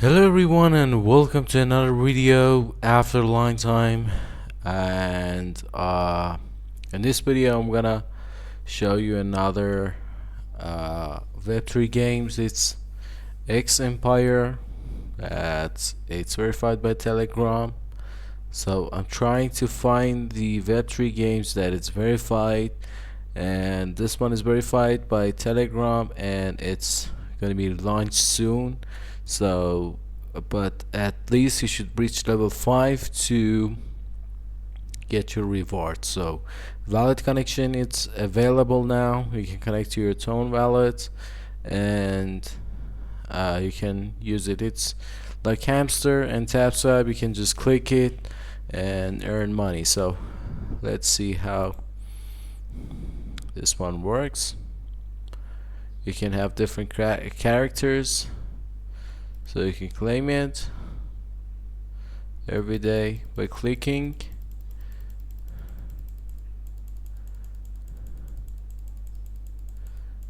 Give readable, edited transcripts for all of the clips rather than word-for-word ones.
Hello everyone and welcome to another video after a long time. And in this video I'm gonna show you another Web3 games. It's X Empire. It's verified by Telegram. So I'm trying to find the Web3 games that it's verified, and this one is verified by Telegram and it's gonna be launched soon. So but at least you should reach level 5 to get your reward. So wallet connection, it's available now. You can connect to your Tone wallet and you can use it. It's like hamster and tap swap. You can just click it and earn money. So let's see how this one works. You can have different characters, so you can claim it every day by clicking.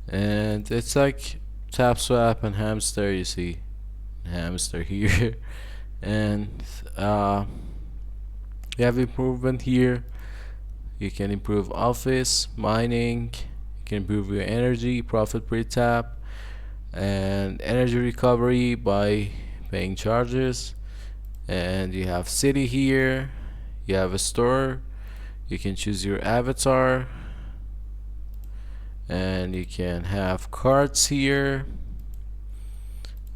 And it's like tap swap and hamster. You see hamster here. And you have improvement here. You can improve office, mining, you can improve your energy, profit per tap, and energy recovery by paying charges. And you have city here, you have a store, you can choose your avatar, and you can have cards here,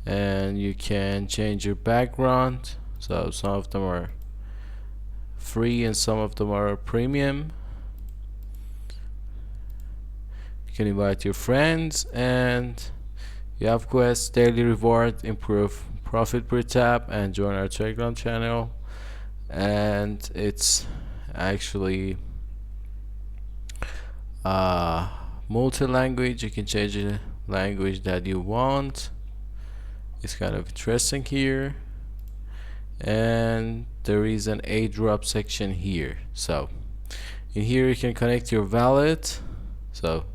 and you can change your background. So some of them are free and some of them are premium. You can invite your friends, and you have quests, daily reward, improve profit per tap, and join our Telegram channel. And it's actually multi-language. You can change the language that you want. It's kind of interesting here. And there is an airdrop section here. So in here you can connect your wallet. So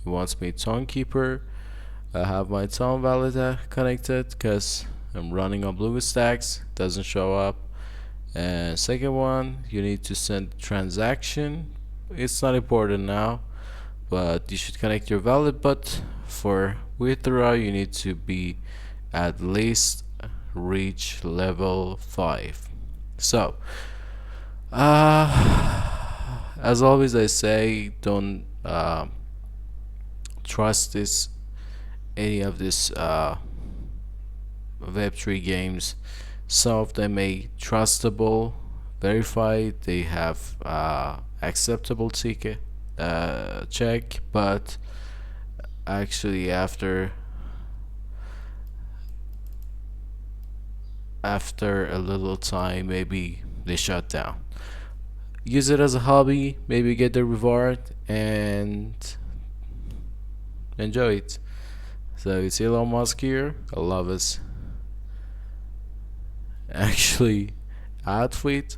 it wants me Tone Keeper. I have my Tone wallet connected because I'm running on BlueStacks. Doesn't show up. And second one, you need to send transaction. It's not important now, but you should connect your wallet. But for withdrawal you need to be at least reach level 5. So as always I say, don't trust any of this Web3 games. Some of them may trustable, verified, they have acceptable ticket check, but actually after a little time maybe they shut down. Use it as a hobby, maybe get the reward and enjoy it. So it's Elon Musk here. I love his actually outfit.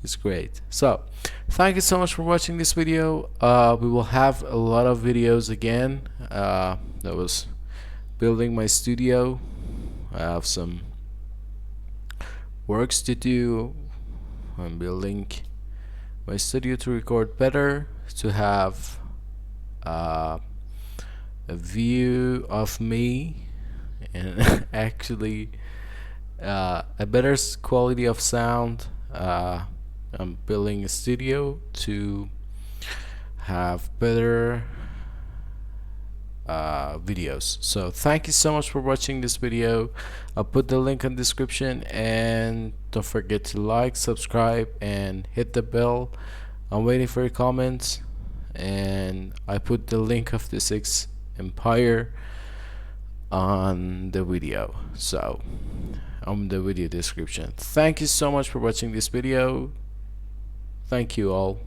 It's great. So thank you so much for watching this video. We will have a lot of videos again. That was building my studio. I have some works to do. I'm building my studio to record better, to have a view of me, and actually a better quality of sound. I'm building a studio to have better videos. So thank you so much for watching this video. I'll put the link in the description, and don't forget to like, subscribe, and hit the bell. I'm waiting for your comments, and I put the link of the X Empire on the video, so on the video description. Thank you so much for watching this video. Thank you all.